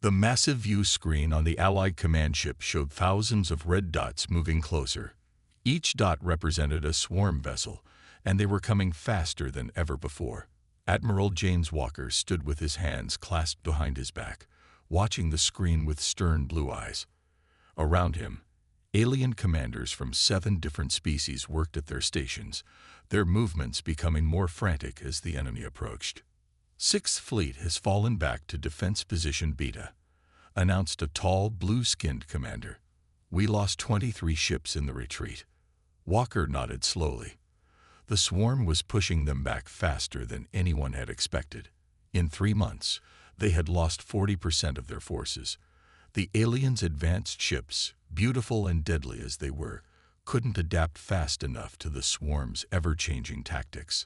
The massive view screen on the Allied command ship showed thousands of red dots moving closer. Each dot represented a swarm vessel, and they were coming faster than ever before. Admiral James Walker stood with his hands clasped behind his back, watching the screen with stern blue eyes. Around him, alien commanders from 7 different species worked at their stations, their movements becoming more frantic as the enemy approached. Sixth Fleet has fallen back to Defense Position Beta, announced a tall, blue-skinned commander. We lost 23 ships in the retreat. Walker nodded slowly. The swarm was pushing them back faster than anyone had expected. In 3 months, they had lost 40% of their forces. The aliens' advanced ships, beautiful and deadly as they were, couldn't adapt fast enough to the swarm's ever-changing tactics.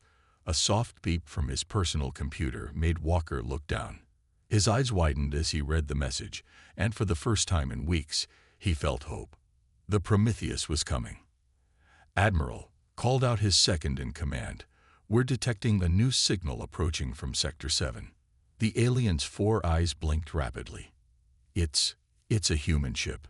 A soft beep from his personal computer made Walker look down. His eyes widened as he read the message, and for the first time in weeks, he felt hope. The Prometheus was coming. Admiral called out his second-in-command. We're detecting a new signal approaching from Sector 7. The alien's 4 eyes blinked rapidly. It's a human ship.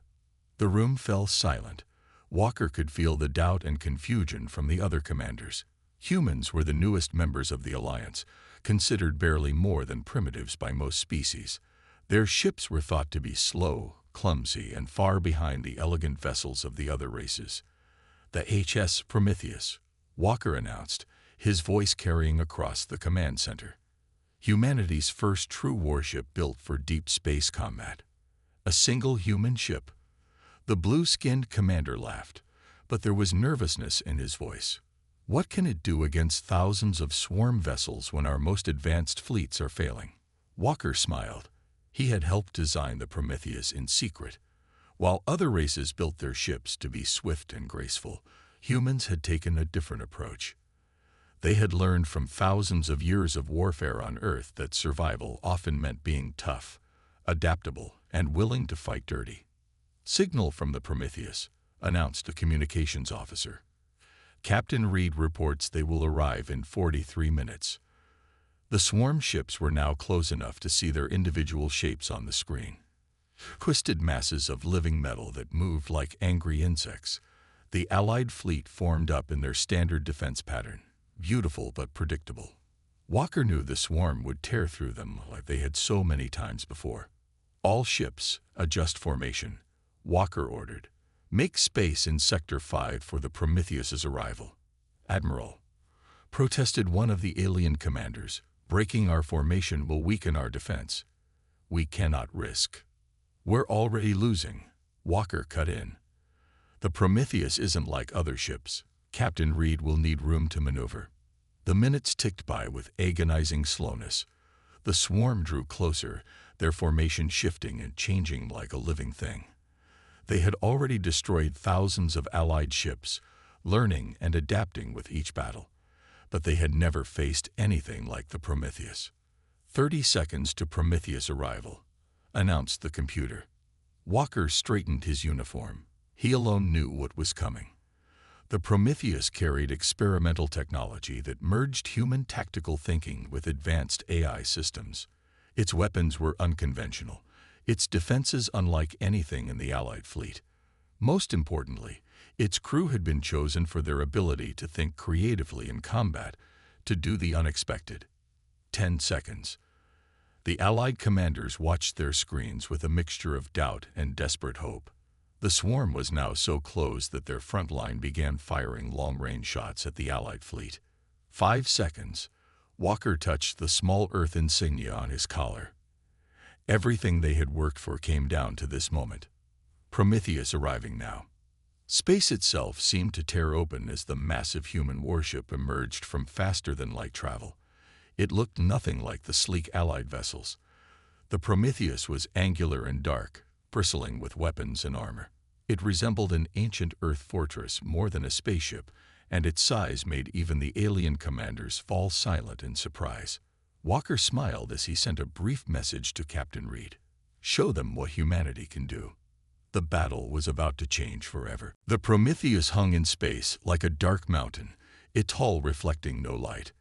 The room fell silent. Walker could feel the doubt and confusion from the other commanders. Humans were the newest members of the Alliance, considered barely more than primitives by most species. Their ships were thought to be slow, clumsy, and far behind the elegant vessels of the other races. The HS Prometheus, Walker announced, his voice carrying across the command center. Humanity's first true warship built for deep space combat. A single human ship. The blue-skinned commander laughed, but there was nervousness in his voice. What can it do against thousands of swarm vessels when our most advanced fleets are failing? Walker smiled. He had helped design the Prometheus in secret. While other races built their ships to be swift and graceful, humans had taken a different approach. They had learned from thousands of years of warfare on Earth that survival often meant being tough, adaptable, and willing to fight dirty. Signal from the Prometheus, announced a communications officer. Captain Reed reports they will arrive in 43 minutes. The swarm ships were now close enough to see their individual shapes on the screen. Twisted masses of living metal that moved like angry insects. The Allied fleet formed up in their standard defense pattern, beautiful but predictable. Walker knew the swarm would tear through them like they had so many times before. All ships, adjust formation, Walker ordered. Make space in Sector 5 for the Prometheus's arrival. Admiral, protested one of the alien commanders, breaking our formation will weaken our defense. We cannot risk. We're already losing. Walker cut in. The Prometheus isn't like other ships. Captain Reed will need room to maneuver. The minutes ticked by with agonizing slowness. The swarm drew closer, their formation shifting and changing like a living thing. They had already destroyed thousands of Allied ships, learning and adapting with each battle. But they had never faced anything like the Prometheus. 30 seconds to Prometheus arrival, announced the computer. Walker straightened his uniform. He alone knew what was coming. The Prometheus carried experimental technology that merged human tactical thinking with advanced AI systems. Its weapons were unconventional, its defenses unlike anything in the Allied fleet. Most importantly, its crew had been chosen for their ability to think creatively in combat, to do the unexpected. 10 seconds. The Allied commanders watched their screens with a mixture of doubt and desperate hope. The swarm was now so close that their front line began firing long-range shots at the Allied fleet. 5 seconds. Walker touched the small Earth insignia on his collar. Everything they had worked for came down to this moment. Prometheus arriving now. Space itself seemed to tear open as the massive human warship emerged from faster-than-light travel. It looked nothing like the sleek Allied vessels. The Prometheus was angular and dark, bristling with weapons and armor. It resembled an ancient Earth fortress more than a spaceship, and its size made even the alien commanders fall silent in surprise. Walker smiled as he sent a brief message to Captain Reed. Show them what humanity can do. The battle was about to change forever. The Prometheus hung in space like a dark mountain, its hull reflecting no light.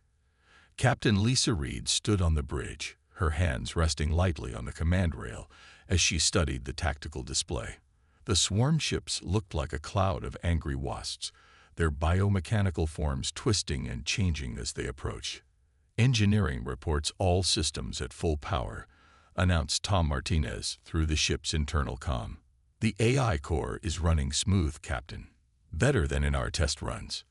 Captain Lisa Reed stood on the bridge, her hands resting lightly on the command rail, as she studied the tactical display. The swarm ships looked like a cloud of angry wasps, their biomechanical forms twisting and changing as they approached. "Engineering reports all systems at full power," announced Tom Martinez through the ship's internal comm. "The AI core is running smooth, Captain. Better than in our test runs."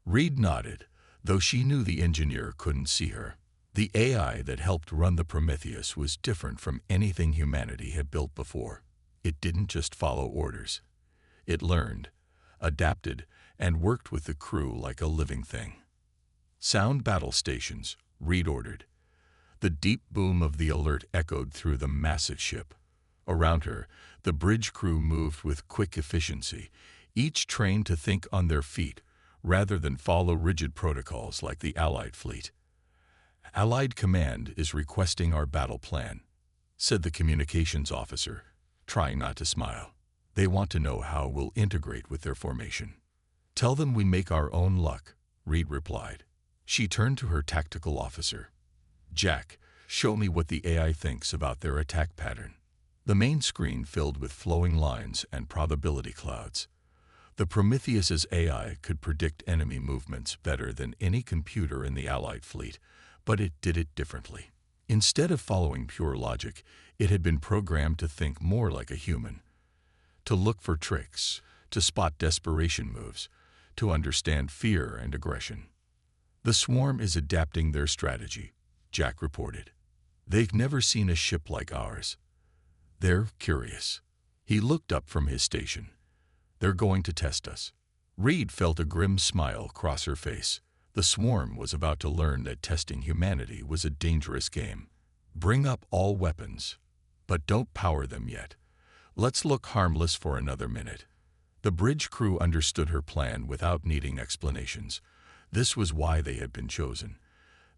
Reed nodded, though she knew the engineer couldn't see her. The AI that helped run the Prometheus was different from anything humanity had built before. It didn't just follow orders. It learned, adapted, and worked with the crew like a living thing. "Sound battle stations," Reed ordered. The deep boom of the alert echoed through the massive ship. Around her, the bridge crew moved with quick efficiency, each trained to think on their feet rather than follow rigid protocols like the Allied fleet. "Allied Command is requesting our battle plan," said the communications officer, trying not to smile. "They want to know how we'll integrate with their formation." "Tell them we make our own luck," Reed replied. She turned to her tactical officer. "Jack, show me what the AI thinks about their attack pattern." The main screen filled with flowing lines and probability clouds. The Prometheus's AI could predict enemy movements better than any computer in the Allied fleet, but it did it differently. Instead of following pure logic, it had been programmed to think more like a human, to look for tricks, to spot desperation moves, to understand fear and aggression. "The swarm is adapting their strategy," Jack reported. "They've never seen a ship like ours. They're curious." He looked up from his station. "They're going to test us." Reed felt a grim smile cross her face. The swarm was about to learn that testing humanity was a dangerous game. "Bring up all weapons, but don't power them yet. Let's look harmless for another minute." The bridge crew understood her plan without needing explanations. This was why they had been chosen.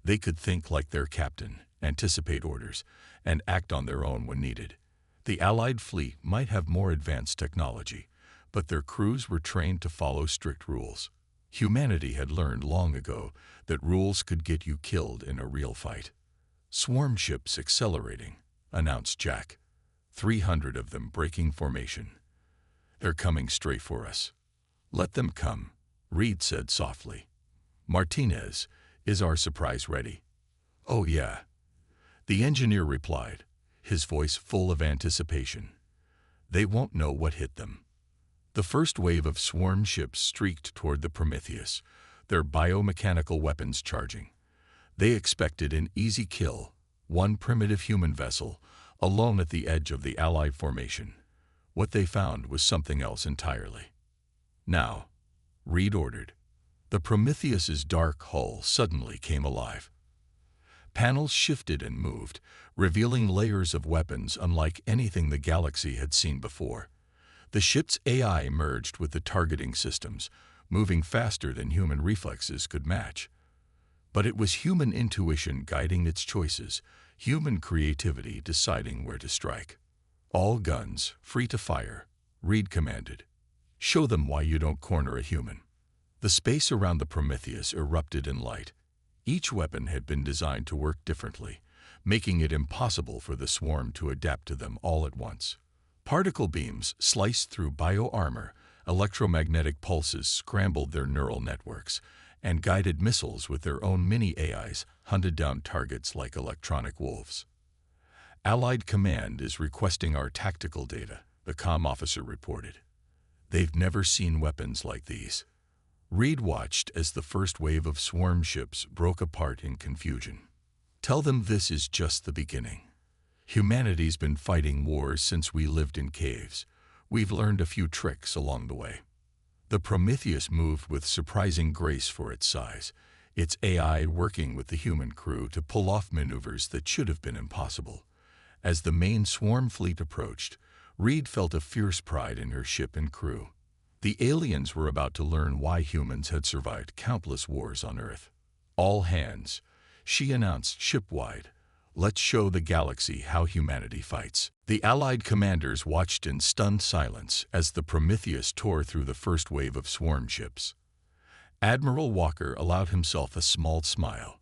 They could think like their captain, anticipate orders, and act on their own when needed. The Allied fleet might have more advanced technology, but their crews were trained to follow strict rules. Humanity had learned long ago that rules could get you killed in a real fight. "Swarm ships accelerating," announced Jack. 300 of them breaking formation. "They're coming straight for us." "Let them come," Reed said softly. "Martinez, is our surprise ready?" "Oh yeah," the engineer replied, his voice full of anticipation. "They won't know what hit them." The first wave of swarm ships streaked toward the Prometheus, their biomechanical weapons charging. They expected an easy kill, one primitive human vessel, alone at the edge of the Allied formation. What they found was something else entirely. "Now," Reed ordered. The Prometheus's dark hull suddenly came alive. Panels shifted and moved, revealing layers of weapons unlike anything the galaxy had seen before. The ship's AI merged with the targeting systems, moving faster than human reflexes could match. But it was human intuition guiding its choices, human creativity deciding where to strike. "All guns, free to fire," Reed commanded. "Show them why you don't corner a human." The space around the Prometheus erupted in light. Each weapon had been designed to work differently, making it impossible for the swarm to adapt to them all at once. Particle beams sliced through bio-armor, electromagnetic pulses scrambled their neural networks, and guided missiles with their own mini-AIs hunted down targets like electronic wolves. "Allied Command is requesting our tactical data," the comm officer reported. "They've never seen weapons like these." Reed watched as the first wave of swarm ships broke apart in confusion. "Tell them this is just the beginning. Humanity's been fighting wars since we lived in caves. We've learned a few tricks along the way." The Prometheus moved with surprising grace for its size, its AI working with the human crew to pull off maneuvers that should have been impossible. As the main swarm fleet approached, Reed felt a fierce pride in her ship and crew. The aliens were about to learn why humans had survived countless wars on Earth. "All hands," she announced shipwide. "Let's show the galaxy how humanity fights." The Allied commanders watched in stunned silence as the Prometheus tore through the first wave of swarm ships. Admiral Walker allowed himself a small smile.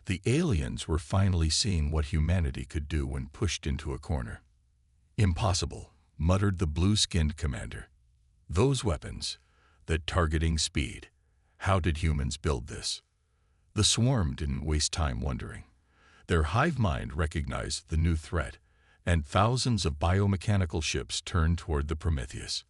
The aliens were finally seeing what humanity could do when pushed into a corner. Impossible, muttered the blue-skinned commander. Those weapons, that targeting speed. How did humans build this? The swarm didn't waste time wondering. Their hive mind recognized the new threat, and thousands of biomechanical ships turned toward the Prometheus.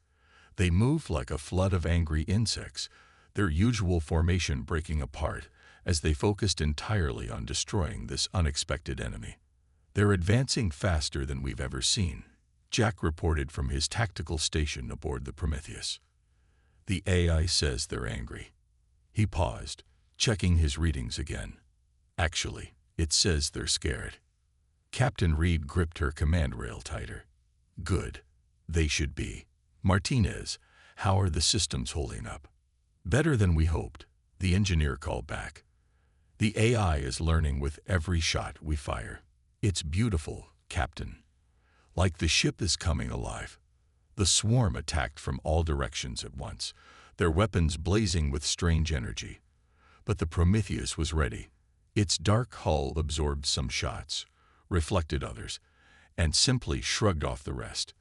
They moved like a flood of angry insects, their usual formation breaking apart as they focused entirely on destroying this unexpected enemy. They're advancing faster than we've ever seen, Jack reported from his tactical station aboard the Prometheus. The AI says they're angry. He paused, checking his readings again. Actually, it says they're scared. Captain Reed gripped her command rail tighter. Good. They should be. Martinez, how are the systems holding up? Better than we hoped, the engineer called back. The AI is learning with every shot we fire. It's beautiful, Captain. Like the ship is coming alive. The swarm attacked from all directions at once, their weapons blazing with strange energy. But the Prometheus was ready. Its dark hull absorbed some shots, reflected others, and simply shrugged off the rest.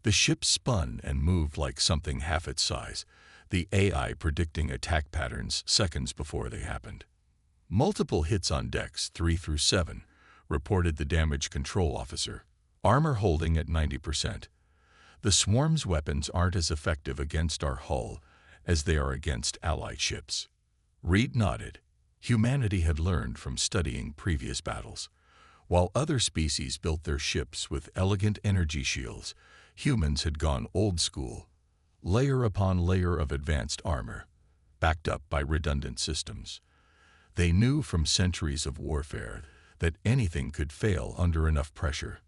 The ship spun and moved like something half its size, the AI predicting attack patterns seconds before they happened. Multiple hits on decks 3 through 7, reported the damage control officer, armor holding at 90%. The swarm's weapons aren't as effective against our hull as they are against Allied ships. Reed nodded. Humanity had learned from studying previous battles. While other species built their ships with elegant energy shields, humans had gone old school, layer upon layer of advanced armor, backed up by redundant systems. They knew from centuries of warfare that anything could fail under enough pressure.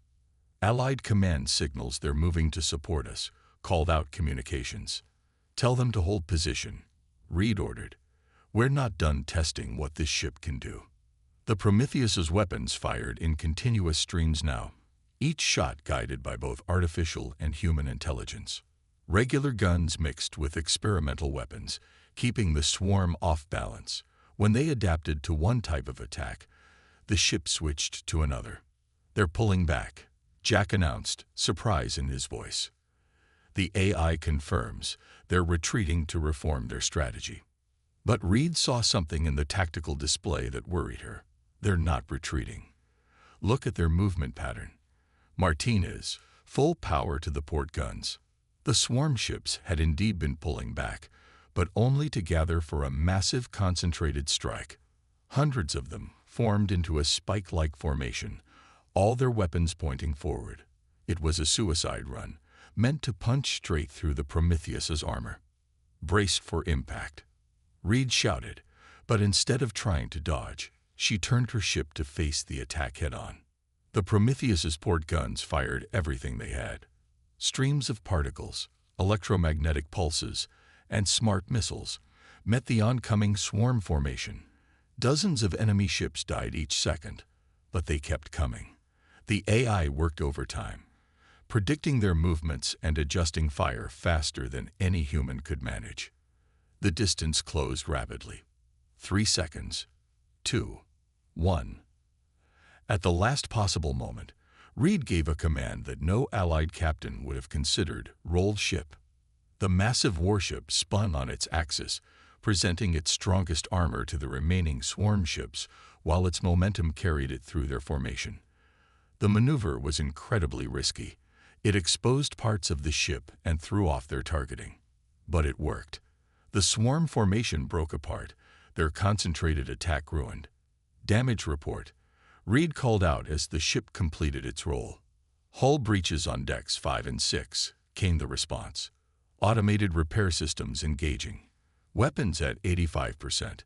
Allied command signals they're moving to support us, called out communications. Tell them to hold position, Reed ordered. We're not done testing what this ship can do. The Prometheus's weapons fired in continuous streams now, each shot guided by both artificial and human intelligence. Regular guns mixed with experimental weapons, keeping the swarm off balance. When they adapted to one type of attack, the ship switched to another. They're pulling back, Jack announced, surprise in his voice. The AI confirms they're retreating to reform their strategy. But Reed saw something in the tactical display that worried her. They're not retreating. Look at their movement pattern. Martinez, full power to the port guns. The swarm ships had indeed been pulling back, but only to gather for a massive concentrated strike. Hundreds of them formed into a spike-like formation, all their weapons pointing forward. It was a suicide run, meant to punch straight through the Prometheus's armor. Braced for impact. Reed shouted, but instead of trying to dodge, she turned her ship to face the attack head-on. The Prometheus's port guns fired everything they had. Streams of particles, electromagnetic pulses, and smart missiles met the oncoming swarm formation. Dozens of enemy ships died each second, but they kept coming. The AI worked overtime, predicting their movements and adjusting fire faster than any human could manage. The distance closed rapidly. 3 seconds. 2. 1. At the last possible moment, Reed gave a command that no Allied captain would have considered: roll ship. The massive warship spun on its axis, presenting its strongest armor to the remaining swarm ships while its momentum carried it through their formation. The maneuver was incredibly risky. It exposed parts of the ship and threw off their targeting. But it worked. The swarm formation broke apart, their concentrated attack ruined. Damage report, Reed called out as the ship completed its roll. Hull breaches on decks 5 and 6, came the response. Automated repair systems engaging. Weapons at 85%.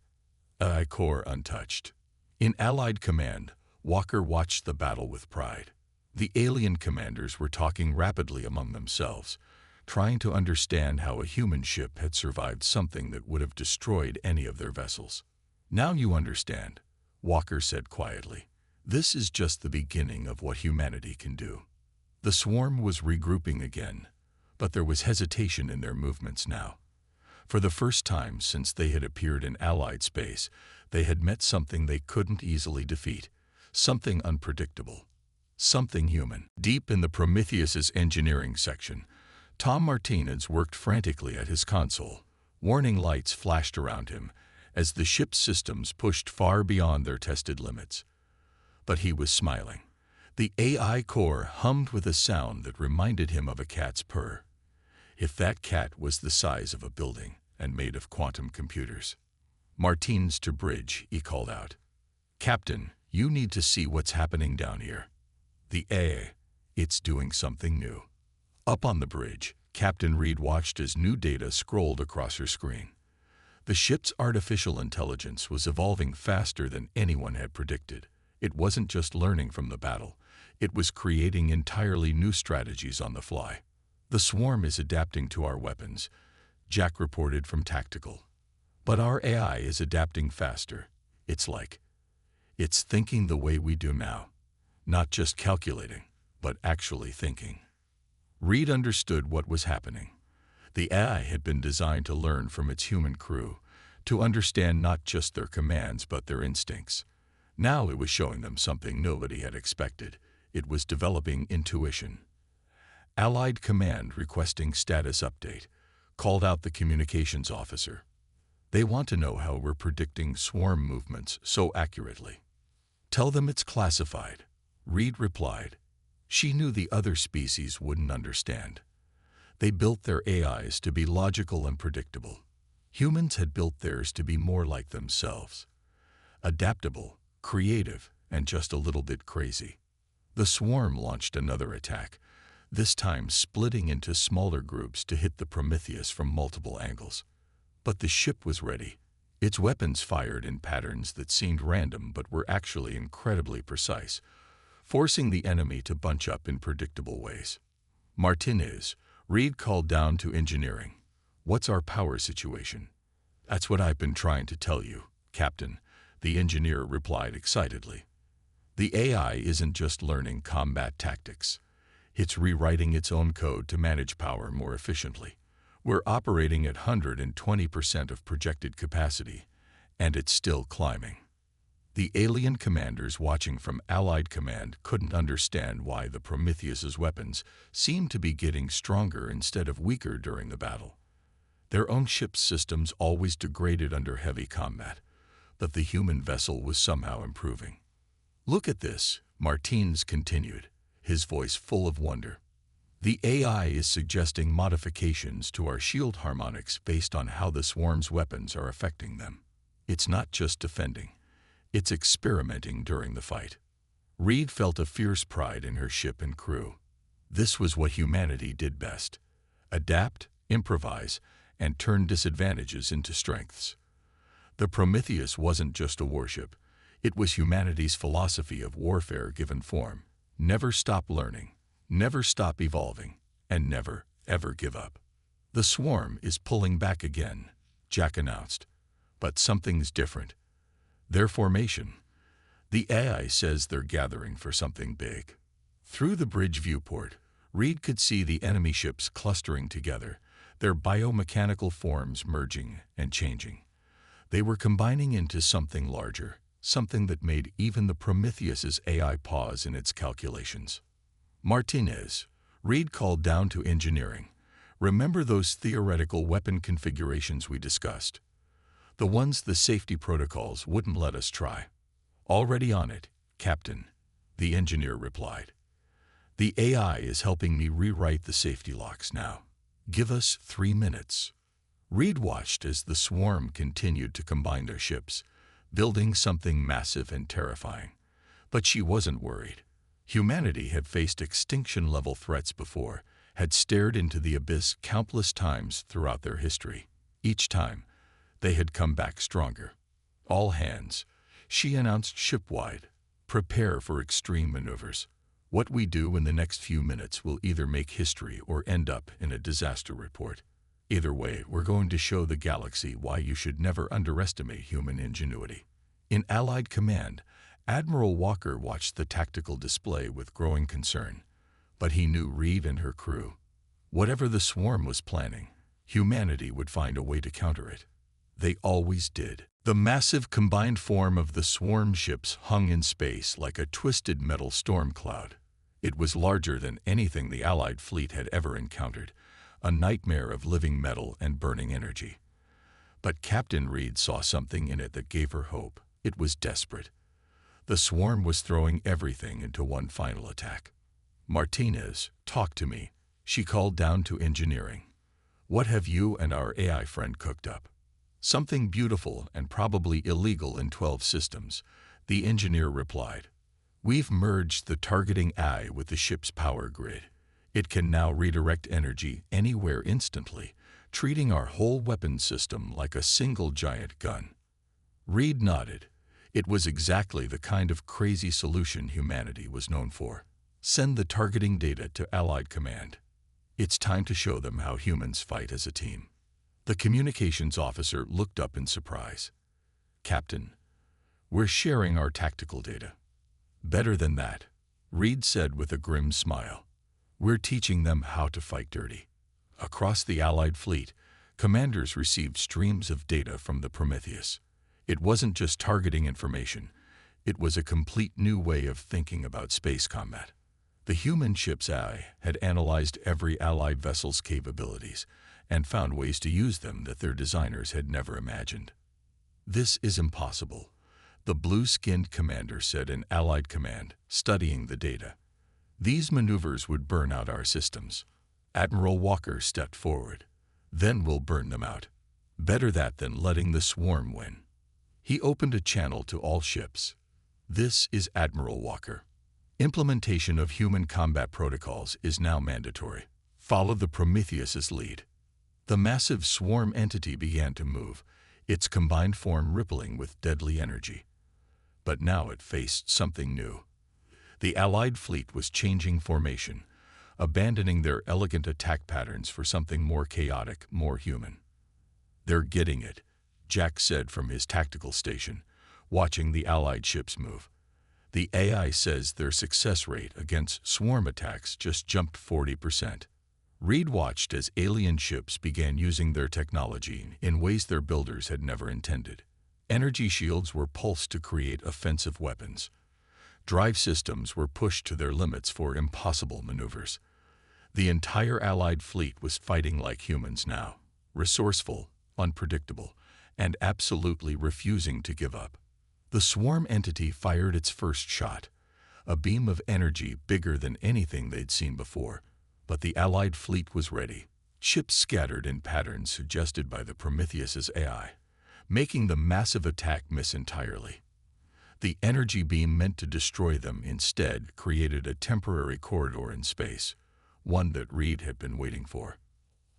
AI core untouched. In Allied command, Walker watched the battle with pride. The alien commanders were talking rapidly among themselves, trying to understand how a human ship had survived something that would have destroyed any of their vessels. Now you understand, Walker said quietly. This is just the beginning of what humanity can do. The swarm was regrouping again, but there was hesitation in their movements now. For the first time since they had appeared in Allied space, they had met something they couldn't easily defeat, something unpredictable. Something human. Deep in the Prometheus's engineering section, Tom Martinez worked frantically at his console. Warning lights flashed around him as the ship's systems pushed far beyond their tested limits. But he was smiling. The AI core hummed with a sound that reminded him of a cat's purr. If that cat was the size of a building and made of quantum computers. "Martinez to bridge," he called out. "Captain, you need to see what's happening down here. The AI, it's doing something new." Up on the bridge, Captain Reed watched as new data scrolled across her screen. The ship's artificial intelligence was evolving faster than anyone had predicted. It wasn't just learning from the battle. It was creating entirely new strategies on the fly. "The swarm is adapting to our weapons," Jack reported from Tactical. "But our AI is adapting faster. It's thinking the way we do now. Not just calculating, but actually thinking." Reed understood what was happening. The AI had been designed to learn from its human crew, to understand not just their commands but their instincts. Now it was showing them something nobody had expected. It was developing intuition. Allied Command requesting status update, called out the communications officer. "They want to know how we're predicting swarm movements so accurately." "Tell them it's classified," Reed replied. She knew the other species wouldn't understand. They built their AIs to be logical and predictable. Humans had built theirs to be more like themselves. Adaptable, creative, and just a little bit crazy. The swarm launched another attack, this time splitting into smaller groups to hit the Prometheus from multiple angles. But the ship was ready. Its weapons fired in patterns that seemed random but were actually incredibly precise, forcing the enemy to bunch up in predictable ways. "Martinez," Reed called down to engineering. "What's our power situation?" "That's what I've been trying to tell you, Captain," the engineer replied excitedly. "The AI isn't just learning combat tactics. It's rewriting its own code to manage power more efficiently. We're operating at 120% of projected capacity, and it's still climbing." The alien commanders watching from Allied Command couldn't understand why the Prometheus's weapons seemed to be getting stronger instead of weaker during the battle. Their own ship's systems always degraded under heavy combat, but the human vessel was somehow improving. "Look at this," Martinez continued, his voice full of wonder. "The AI is suggesting modifications to our shield harmonics based on how the swarm's weapons are affecting them. It's not just defending. It's experimenting during the fight." Reed felt a fierce pride in her ship and crew. This was what humanity did best: adapt, improvise, and turn disadvantages into strengths. The Prometheus wasn't just a warship. It was humanity's philosophy of warfare given form. Never stop learning, never stop evolving, and never, ever give up. "The swarm is pulling back again," Jack announced. "But something's different. Their formation. The AI says they're gathering for something big." Through the bridge viewport, Reed could see the enemy ships clustering together, their biomechanical forms merging and changing. They were combining into something larger, something that made even the Prometheus's AI pause in its calculations. "Martinez," Reed called down to engineering. "Remember those theoretical weapon configurations we discussed? The ones the safety protocols wouldn't let us try." "Already on it, Captain," the engineer replied. "The AI is helping me rewrite the safety locks now. Give us 3 minutes." Reed watched as the swarm continued to combine their ships, building something massive and terrifying. But she wasn't worried. Humanity had faced extinction-level threats before, had stared into the abyss countless times throughout their history. Each time, they had come back stronger. "All hands," she announced shipwide. "Prepare for extreme maneuvers. What we do in the next few minutes will either make history or end up in a disaster report. Either way, we're going to show the galaxy why you should never underestimate human ingenuity." In Allied Command, Admiral Walker watched the tactical display with growing concern. But he knew Reed and her crew. Whatever the swarm was planning, humanity would find a way to counter it. They always did. The massive combined form of the swarm ships hung in space like a twisted metal storm cloud. It was larger than anything the Allied fleet had ever encountered, a nightmare of living metal and burning energy. But Captain Reed saw something in it that gave her hope. It was desperate. The swarm was throwing everything into one final attack. "Martinez, talk to me," she called down to engineering. "What have you and our AI friend cooked up?" "Something beautiful and probably illegal in 12 systems," the engineer replied. "We've merged the targeting eye with the ship's power grid. It can now redirect energy anywhere instantly, treating our whole weapon system like a single giant gun." Reed nodded. It was exactly the kind of crazy solution humanity was known for. "Send the targeting data to Allied Command. It's time to show them how humans fight as a team." The communications officer looked up in surprise. "Captain, we're sharing our tactical data." "Better than that," Reed said with a grim smile. "We're teaching them how to fight dirty." Across the Allied fleet, commanders received streams of data from the Prometheus. It wasn't just targeting information. It was a complete new way of thinking about space combat. The human ship's eye had analyzed every Allied vessel's capabilities and found ways to use them that their designers had never imagined. "This is impossible," the blue-skinned commander said in Allied Command, studying the data. "These maneuvers would burn out our systems." Admiral Walker stepped forward. "Then we'll burn them out. Better that than letting the swarm win." He opened a channel to all ships. "This is Admiral Walker. Implementation of human combat protocols is now mandatory. Follow the Prometheus's lead." The massive swarm entity began to move, its combined form rippling with deadly energy. But now it faced something new. The Allied fleet was changing formation, abandoning their elegant attack patterns for something more chaotic, more human. "They're getting it," Jack said from his tactical station, watching the Allied ships move. "The AI says their success rate against swarm attacks just jumped 40%. Reed watched as alien ships began using their technology in ways their builders had never intended. Energy shields were pulsed to create offensive weapons. Drive systems were pushed to their limits for impossible maneuvers. The entire Allied fleet was fighting like humans now, resourceful, unpredictable, and absolutely refusing to give up. The swarm entity fired its first shot, a beam of energy bigger than anything they'd seen before, but the Allied fleet was ready. Ships scattered in patterns suggested by the Prometheus's AI, making the massive attack miss entirely. The energy beam meant to destroy them instead created a temporary corridor in space, one that Reed had been waiting for.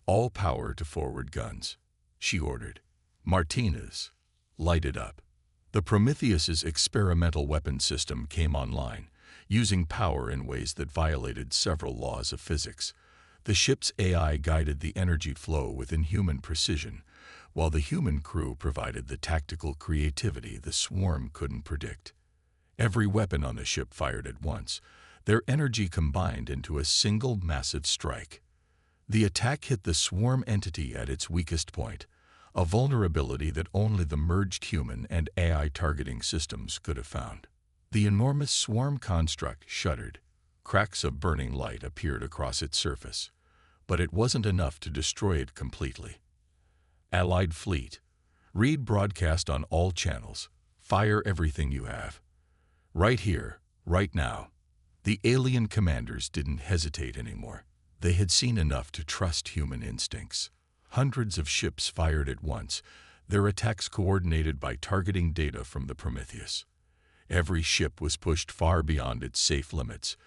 "All power to forward guns," she ordered. "Martinez, light it up." The Prometheus's experimental weapon system came online, using power in ways that violated several laws of physics. The ship's AI guided the energy flow with inhuman precision, while the human crew provided the tactical creativity the swarm couldn't predict. Every weapon on the ship fired at once, their energy combined into a single massive strike. The attack hit the swarm entity at its weakest point, a vulnerability that only the merged human and AI targeting systems could have found. The enormous swarm construct shuddered. Cracks of burning light appeared across its surface, but it wasn't enough to destroy it completely. "Allied fleet," Reed broadcast on all channels, "fire everything you have. Right here, right now." The alien commanders didn't hesitate anymore. They had seen enough to trust human instincts. Hundreds of ships fired at once, their attacks coordinated by targeting data from the Prometheus. Every ship was pushed far beyond its safe limits,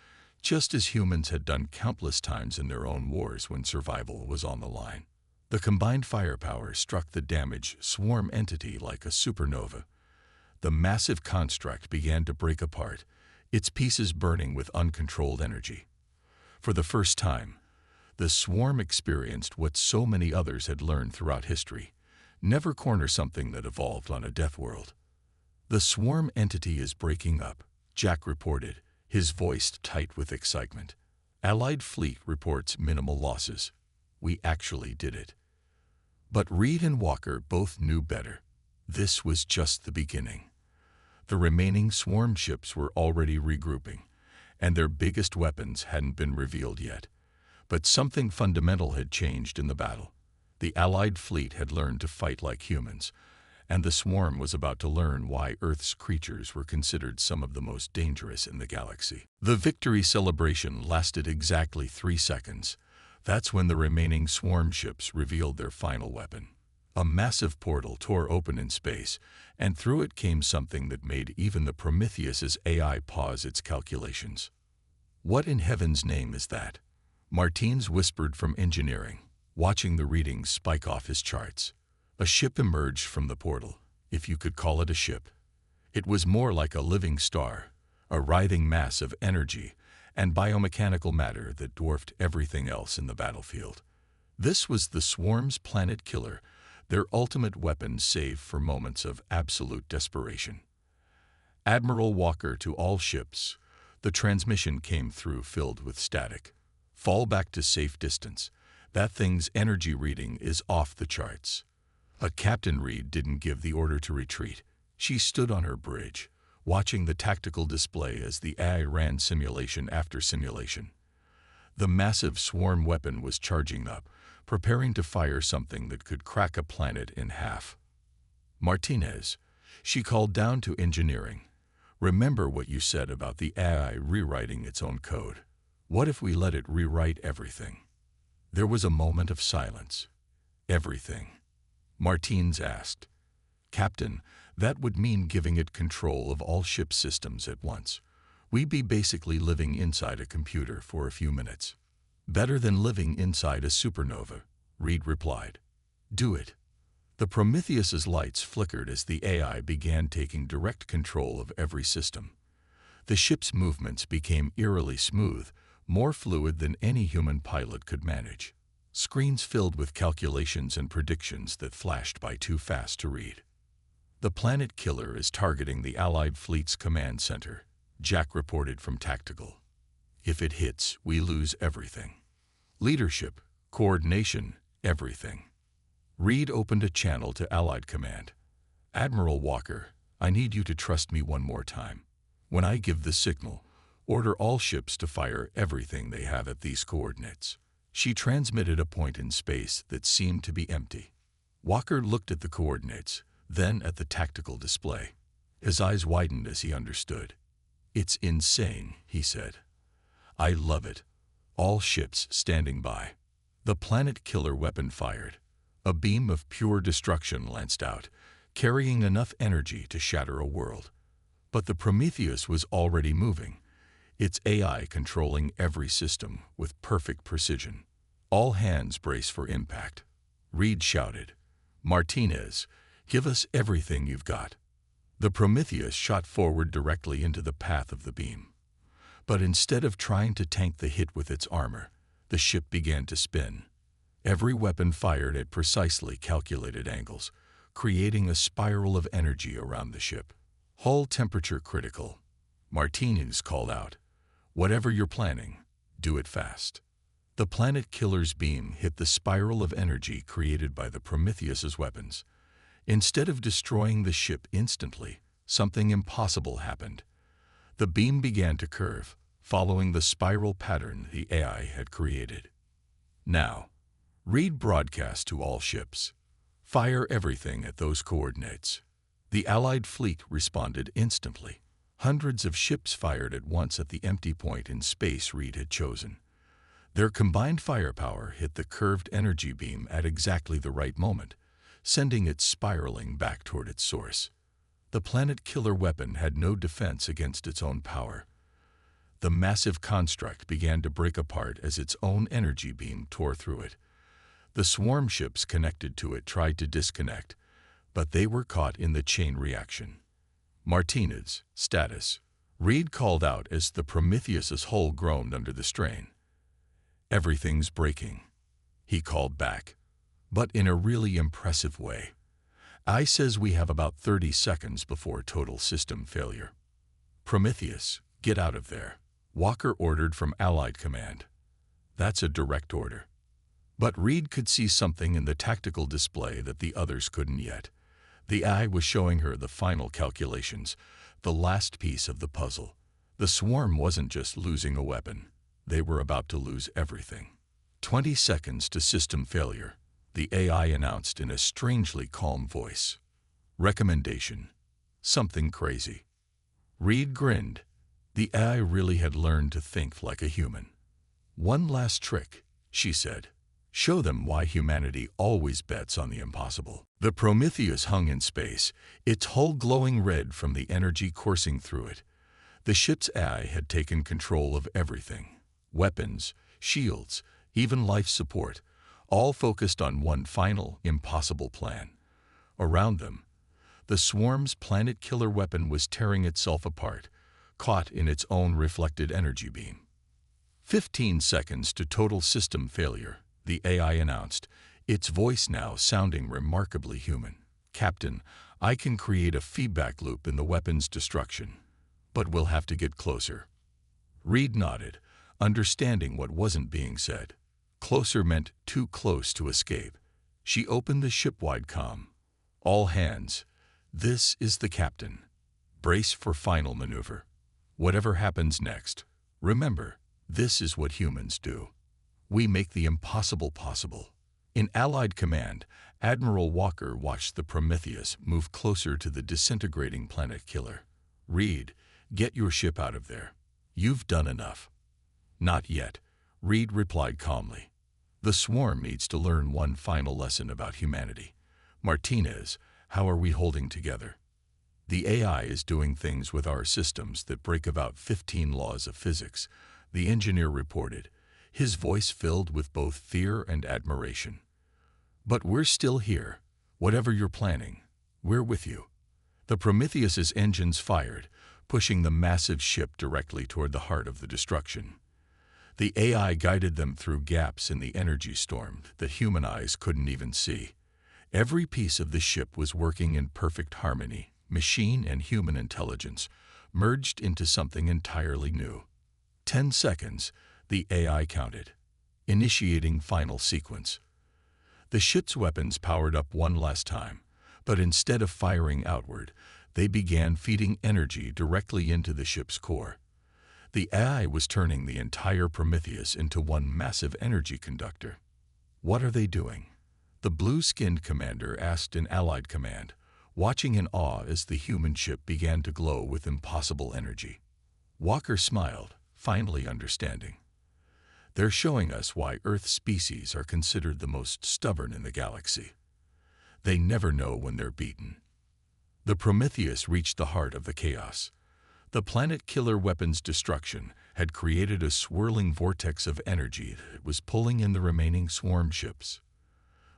just as humans had done countless times in their own wars when survival was on the line. The combined firepower struck the damaged swarm entity like a supernova. The massive construct began to break apart, its pieces burning with uncontrolled energy. For the first time, the swarm experienced what so many others had learned throughout history: never corner something that evolved on a death world. "The swarm entity is breaking up," Jack reported, his voice tight with excitement. "Allied fleet reports minimal losses. We actually did it." But Reed and Walker both knew better. This was just the beginning. The remaining swarm ships were already regrouping, and their biggest weapons hadn't been revealed yet. But something fundamental had changed in the battle. The Allied fleet had learned to fight like humans, and the swarm was about to learn why Earth's creatures were considered some of the most dangerous in the galaxy. The victory celebration lasted exactly 3 seconds. That's when the remaining swarm ships revealed their final weapon. A massive portal tore open in space, and through it came something that made even the Prometheus's AI pause its calculations. "What in heaven's name is that?" Martins whispered from engineering, watching the readings spike off his charts. A ship emerged from the portal, if you could call it a ship. It was more like a living star, a writhing mass of energy and biomechanical matter that dwarfed everything else in the battlefield. This was the swarm's planet killer, their ultimate weapon save for moments of absolute desperation. "Admiral Walker to all ships." The transmission came through filled with static. "Fall back to safe distance. That thing's energy reading is off the charts." Captain Reed didn't give the order to retreat. She stood on her bridge, watching the tactical display as the AI ran simulation after simulation. The massive swarm weapon was charging up, preparing to fire something that could crack a planet in half. "Martinez," she called down to engineering, "remember what you said about the AI rewriting its own code. What if we let it rewrite everything?" There was a moment of silence. "Everything?" Martins asked. "Captain, that would mean giving it control of all ship systems at once. We'd be basically living inside a computer for a few minutes." "Better than living inside a supernova," Reed replied. "Do it." The Prometheus's lights flickered as the AI began taking direct control of every system. The ship's movements became eerily smooth, more fluid than any human pilot could manage. Screens filled with calculations and predictions that flashed by too fast to read. "The planet killer is targeting the Allied fleet's command center," Jack reported from Tactical. "If it hits, we lose everything. Leadership, coordination, everything." Reed opened a channel to Allied Command. "Admiral Walker, I need you to trust me one more time. When I give the signal, order all ships to fire everything they have at these coordinates." She transmitted a point in space that seemed to be empty. Walker looked at the coordinates, then at the tactical display. His eyes widened as he understood. "It's insane," he said. "I love it. All ships standing by." The planet killer weapon fired. A beam of pure destruction lanced out, carrying enough energy to shatter a world. But the Prometheus was already moving, its AI controlling every system with perfect precision. "All hands brace for impact." Reed shouted, "Martinez, give us everything you've got." The Prometheus shot forward directly into the path of the beam. But instead of trying to tank the hit with its armor, the ship began to spin. Every weapon fired at precisely calculated angles, creating a spiral of energy around the ship. "Hull temperature critical," Martinez called out. "Whatever you're planning, do it fast." The planet killer's beam hit the spiral of energy created by the Prometheus's weapons. Instead of destroying the ship instantly, something impossible happened. The beam began to curve, following the spiral pattern the AI had created. "Now," Reed broadcast to all ships, "fire everything at those coordinates." The Allied fleet responded instantly. Hundreds of ships fired at once at the empty point in space Reed had chosen. Their combined firepower hit the curved energy beam at exactly the right moment, sending it spiraling back toward its source. The planet killer weapon had no defense against its own power. The massive construct began to break apart as its own energy beam tore through it. The swarm ships connected to it tried to disconnect, but they were caught in the chain reaction. "Martinez, status," Reed called out as the Prometheus's hull groaned under the strain. "Everything's breaking," he called back, but in a really impressive way. "I says we have about 30 seconds before total system failure." "Prometheus, get out of there," Walker ordered from Allied Command. "That's a direct order." But Reed could see something in the tactical display that the others couldn't yet. The eye was showing her the final calculations, the last piece of the puzzle. The swarm wasn't just losing a weapon. They were about to lose everything. 20 seconds to system failure, the AI announced in a strangely calm voice. Recommendation: something crazy. Reed grinned. The AI really had learned to think like a human. One last trick, she said. Show them why humanity always bets on the impossible. The Prometheus hung in space, its hull glowing red from the energy coursing through it. The ship's AI had taken control of everything. Weapons, shields, even life support, all focused on one final, impossible plan. Around them, the swarm's planet-killer weapon was tearing itself apart, caught in its own reflected energy beam. 15 seconds to total system failure, the AI announced, its voice now sounding remarkably human. Captain, I can create a feedback loop in the weapon's destruction, but we'll have to get closer. Reed nodded, understanding what wasn't being said. Closer meant too close to escape. She opened the ship-wide comm. All hands. This is the captain. Brace for final maneuver. Whatever happens next, remember, this is what humans do. We make the impossible possible. In Allied command, Admiral Walker watched the Prometheus move closer to the disintegrating planet killer. Reed, get your ship out of there. You've done enough. Not yet, Reed replied calmly. The swarm needs to learn one final lesson about humanity. Martinez, how are we holding together? The AI is doing things with our systems that break about 15 laws of physics, the engineer reported, his voice filled with both fear and admiration. But we're still here. Whatever you're planning, we're with you. The Prometheus's engines fired, pushing the massive ship directly toward the heart of the destruction. The AI guided them through gaps in the energy storm that human eyes couldn't even see. Every piece of the ship was working in perfect harmony, machine and human intelligence, merged into something entirely new. 10 seconds, the AI counted. Initiating final sequence. The ship's weapons powered up one last time, but instead of firing outward, they began feeding energy directly into the ship's core. The AI was turning the entire Prometheus into one massive energy conductor. What are they doing? The blue-skinned commander asked in Allied command, watching in awe as the human ship began to glow with impossible energy. Walker smiled, finally understanding. They're showing us why Earth species are considered the most stubborn in the galaxy. They never know when they're beaten. The Prometheus reached the heart of the chaos. The planet-killer weapon's destruction had created a swirling vortex of energy that was pulling in the remaining swarm ships.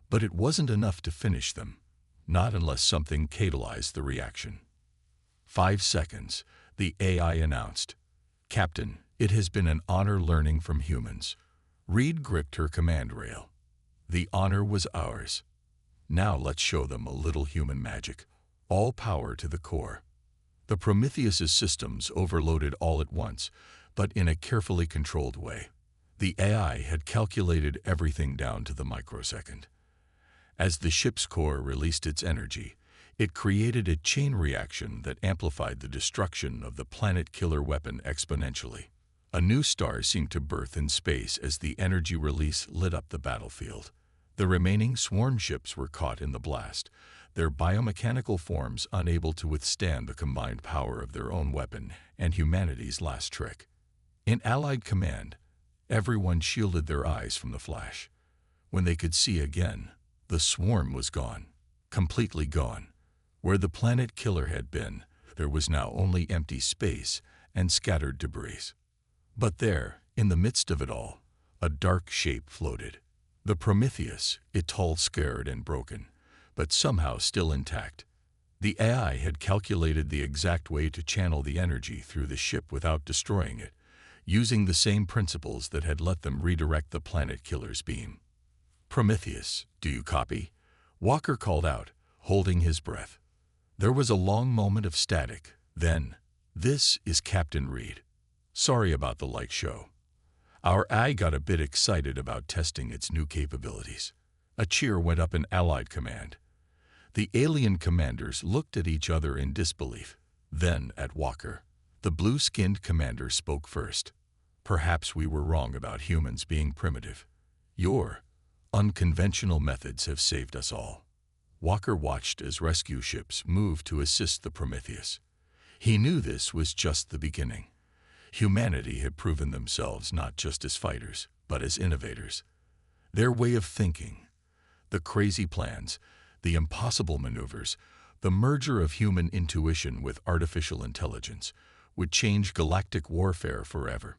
But it wasn't enough to finish them, not unless something catalyzed the reaction. 5 seconds, the AI announced. Captain, it has been an honor learning from humans. Reed gripped her command rail. The honor was ours. Now let's show them a little human magic. All power to the core. The Prometheus's systems overloaded all at once, but in a carefully controlled way. The AI had calculated everything down to the microsecond. As the ship's core released its energy, it created a chain reaction that amplified the destruction of the planet-killer weapon exponentially. A new star seemed to birth in space as the energy release lit up the battlefield. The remaining swarm ships were caught in the blast, their biomechanical forms unable to withstand the combined power of their own weapon and humanity's last trick. In Allied command, everyone shielded their eyes from the flash. When they could see again, the swarm was gone, completely gone. Where the planet killer had been, there was now only empty space and scattered debris. But there, in the midst of it all, a dark shape floated. The Prometheus, it all scared and broken, but somehow still intact. The AI had calculated the exact way to channel the energy through the ship without destroying it, using the same principles that had let them redirect the planet killer's beam. Prometheus, do you copy? Walker called out, holding his breath. There was a long moment of static. Then, this is Captain Reed. Sorry about the light show. Our AI got a bit excited about testing its new capabilities. A cheer went up in Allied command. The alien commanders looked at each other in disbelief, then at Walker. The blue-skinned commander spoke first. Perhaps we were wrong about humans being primitive. Your unconventional methods have saved us all. Walker watched as rescue ships moved to assist the Prometheus. He knew this was just the beginning. Humanity had proven themselves not just as fighters, but as innovators. Their way of thinking, the crazy plans, the impossible maneuvers, the merger of human intuition with artificial intelligence, would change galactic warfare forever.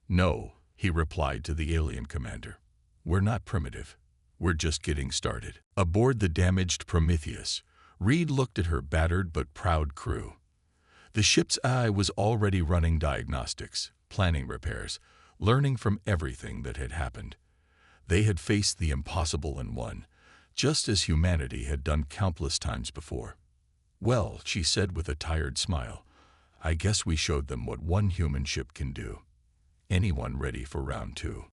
No, he replied to the alien commander. We're not primitive. We're just getting started. Aboard the damaged Prometheus, Reed looked at her battered but proud crew. The ship's eye was already running diagnostics, planning repairs, learning from everything that had happened. They had faced the impossible and won, just as humanity had done countless times before. Well, she said with a tired smile, I guess we showed them what one human ship can do. Anyone ready for round 2?